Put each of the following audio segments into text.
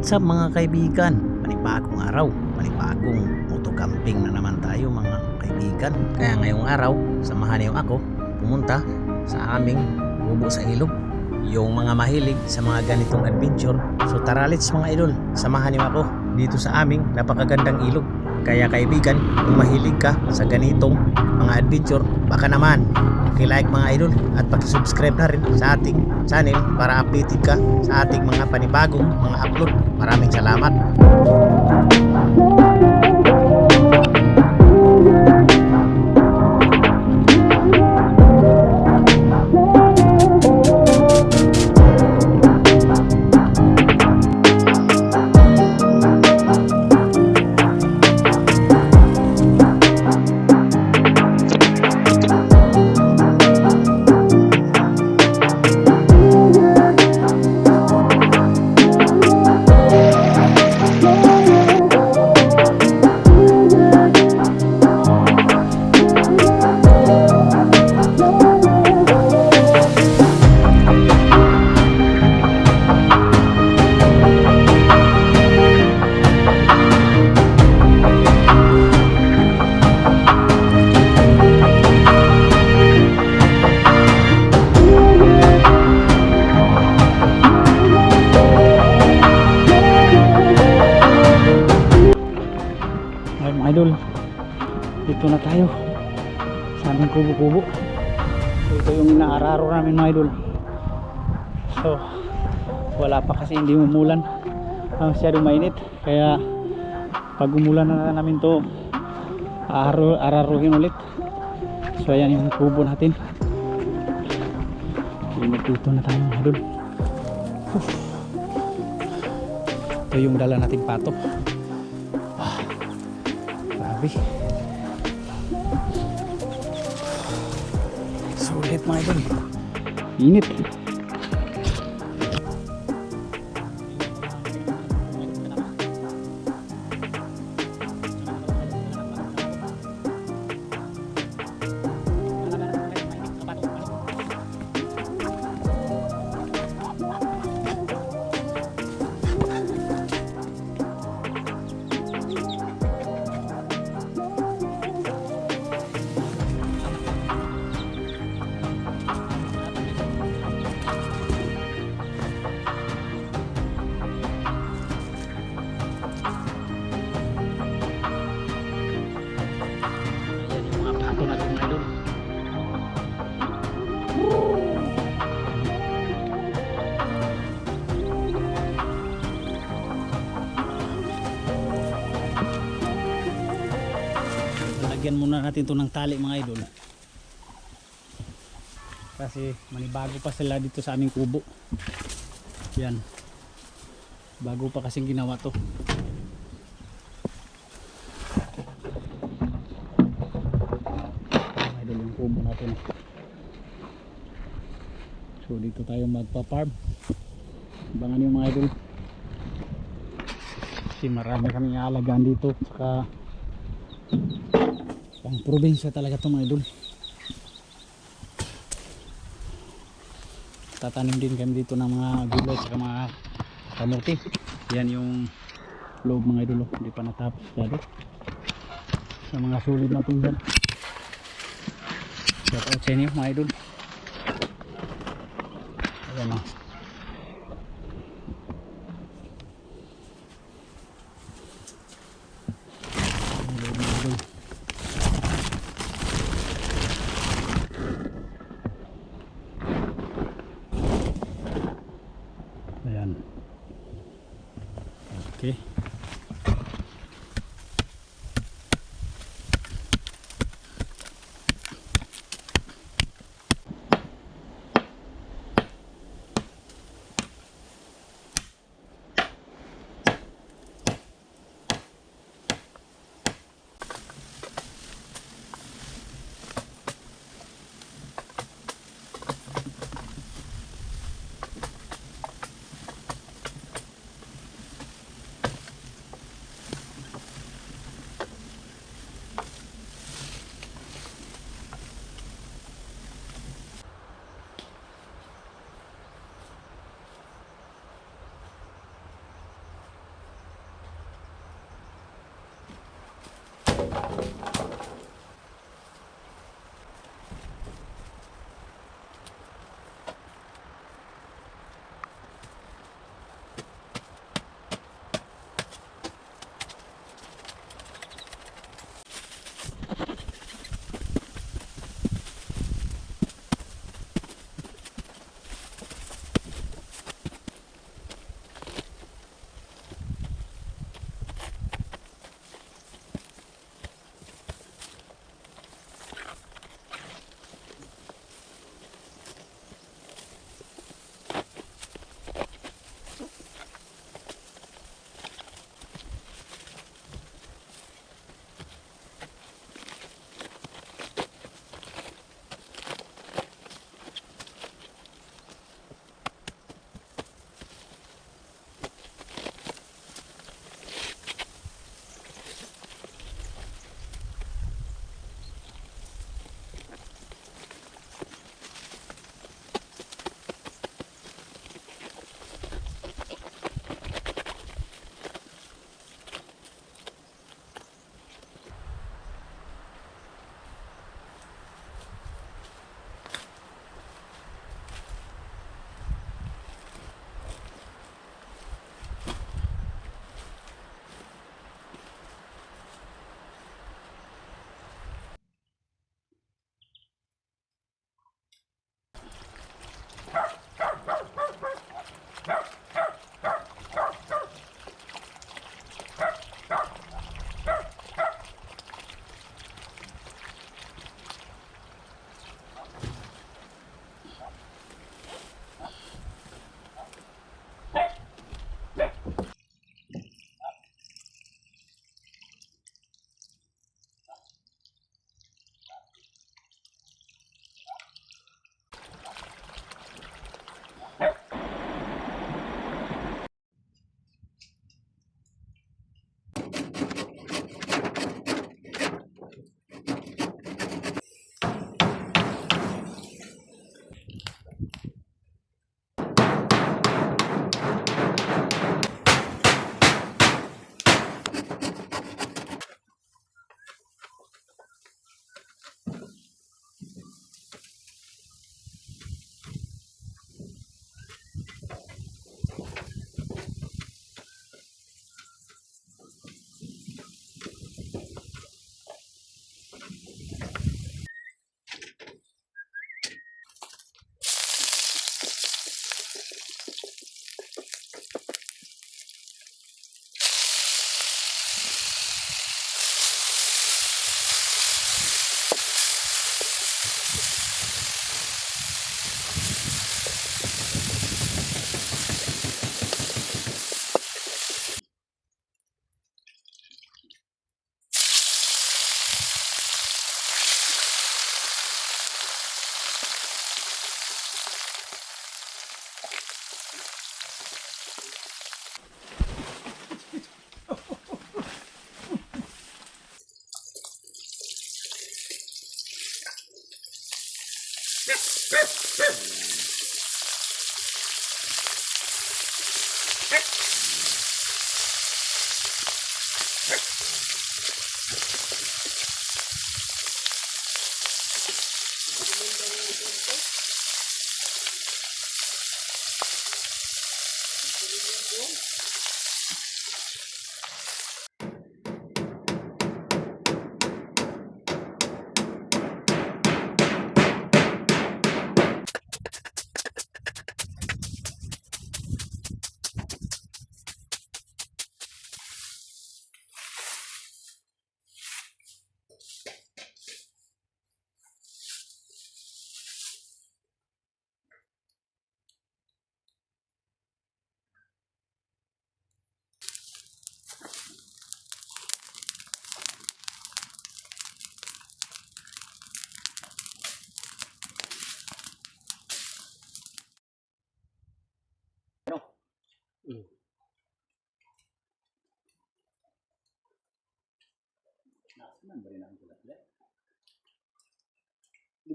What's up mga kaibigan? Panibagong araw, panibagong motocamping na naman tayo mga kaibigan. Kaya ngayong araw, samahan niyo ako pumunta sa aming kubo sa ilog. Yung mga mahilig sa mga ganitong adventure, so tara let's mga idol, samahan niyo ako dito sa aming napakagandang ilog. Kaya kaibigan, kung mahilig ka sa ganitong mga adventure, baka naman like mga idol at paki-subscribe na rin sa ating channel para updated ka sa ating mga panibagong mga upload. Maraming salamat. Mga idol, dito na tayo sa aming kubo-kubo. So, ito yung inaararo namin mga idol. So wala pa kasi, hindi umulan, masyadong mainit, kaya pag umulan na namin to araruhin ulit. So ayan yung kubo natin. Dito na tayo mga idol. Ito yung dala nating pato. Sulit mga idol, init. Lagyan muna natin to ng tali mga idol, kasi manibago pa sila dito sa aming kubo. Yan, bago pa kasing ginawa to. Mga idol, yung kubo natin. So dito tayo magpa-farm. Abangan yung mga idol, kasi marami kaming aalagaan dito, saka pang probinsya talaga ito mga idol. Tatanim din kami dito ng mga gulay at mga kamote. Yan yung loob mga idol, hindi pa natapos dito sa mga sulit natin dyan. Shout out sa inyo mga idol. Ayan o. Ayan. Okay.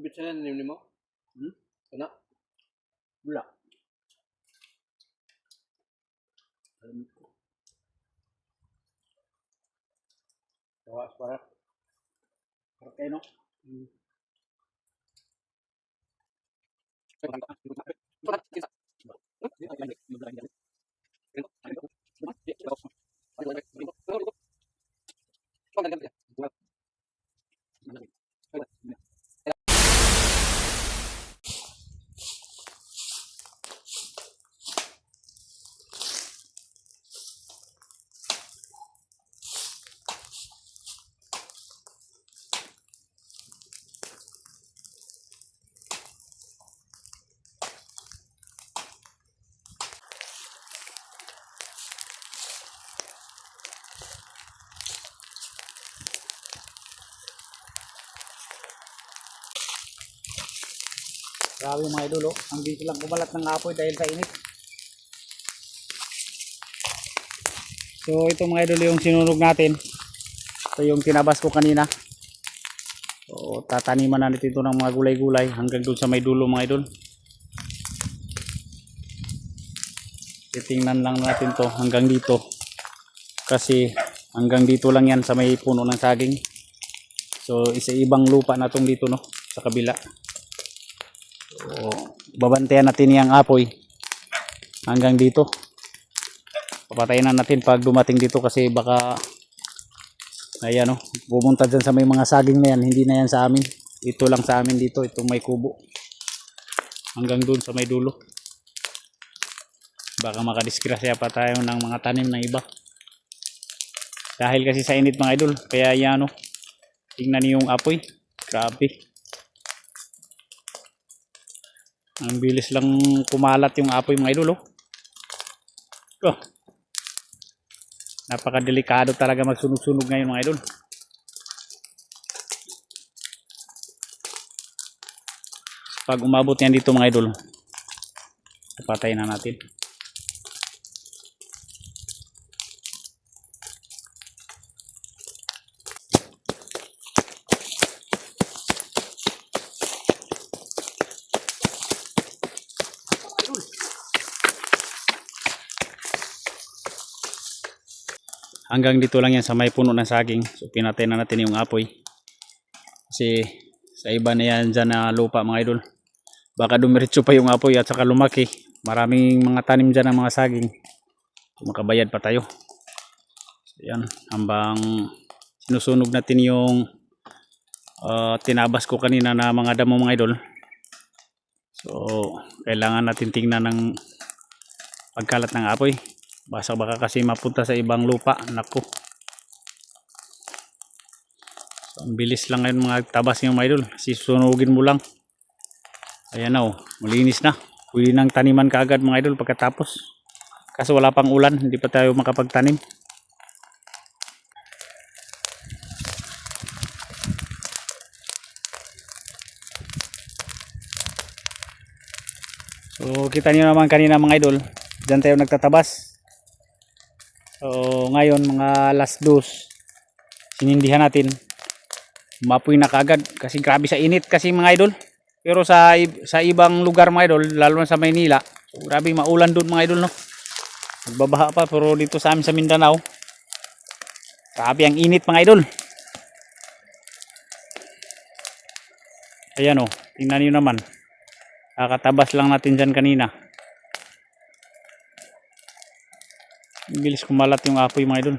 Dibit sa nanim mo? Kana? Bula. Tawas para. kayo, no? Grabe mga idol, oh. Ang dito lang kumalat ng apoy dahil sa init. So ito mga idol yung sinunog natin. Ito yung tinabas ko kanina. So tataniman na natin ito ng mga gulay-gulay hanggang doon sa may dulo mga idol. Titingnan lang natin to hanggang dito. Kasi hanggang dito lang yan sa may puno ng saging. So isa ibang lupa na tong dito, no, sa kabila. So babantayan natin yung apoy hanggang dito. Papatayin na natin pag dumating dito kasi baka ayan, no, pumunta dyan sa may mga saging na yan. Hindi na yan sa amin, ito lang sa amin dito, itong may kubo hanggang dun sa may dulo. Baka makadisgrasya pa tayo ng mga tanim ng iba dahil kasi sa init mga idol. Kaya yan, no, tingnan niyo yung apoy, grabe, ang bilis lang kumalat yung apoy mga idol, oh. Oh, napakadelikado talaga magsunog-sunog ngayon mga idol. Pag umabot yan dito mga idol, papatay na natin. Hanggang dito lang yan sa may puno ng saging. So pinatay na natin yung apoy. Kasi sa iba na yan dyan na lupa mga idol, baka dumiretso pa yung apoy at saka lumaki. Maraming mga tanim dyan ng mga saging. So, makabayad pa tayo. So yan, hambang sinusunog natin yung tinabas ko kanina na mga damo mga idol. So kailangan natin tingnan ng pagkalat ng apoy. Baka kasi mapunta sa ibang lupa. Naku. So, ang bilis lang ngayon mga tabas yung mga idol. Sisunugin mo lang. Ayan na, oh, malinis na. Pwede nang taniman kaagad mga idol pagkatapos. Kasi wala pang ulan, hindi pa tayo makapagtanim. So kita niyo naman kanina mga idol, dyan tayo nagtatabas. So ngayon mga alas 2, sinindihan natin. Mapoy na kagad kasi grabe sa init kasi mga idol. Pero sa ibang lugar mga idol, lalo na sa Maynila, so, grabe maulan doon mga idol, no. Nagbabaha pa, pero dito sa amin sa Mindanao, grabe ang init mga idol. Ayan, oh, tingnan niyo naman. Kakatabas lang natin dyan kanina. Bilis kumalat yung apoy mga idol.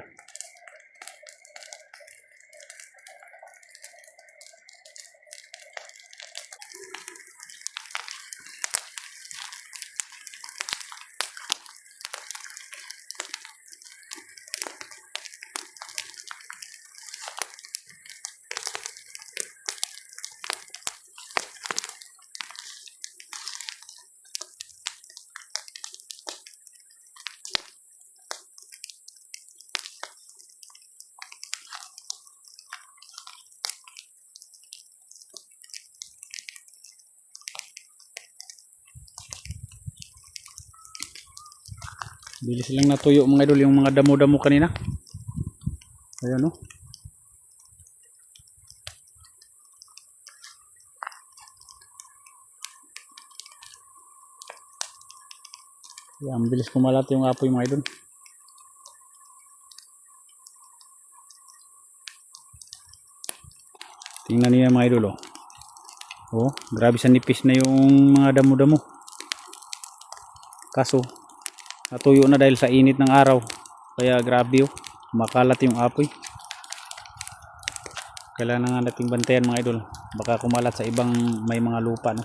Bilis lang natuyo mga idol yung mga damo-damo kanina. Ayan, oh. Ayan, bilis kumalat yung apoy mga idol. Tingnan niyo mga idol, oh. Oh, grabe sa nipis na yung mga damo-damo. Kaso natuyo na dahil sa init ng araw. Kaya grabe, oh. Makalat yung apoy. Kailangan nga nating bantayan mga idol. Baka kumalat sa ibang may mga lupa, no.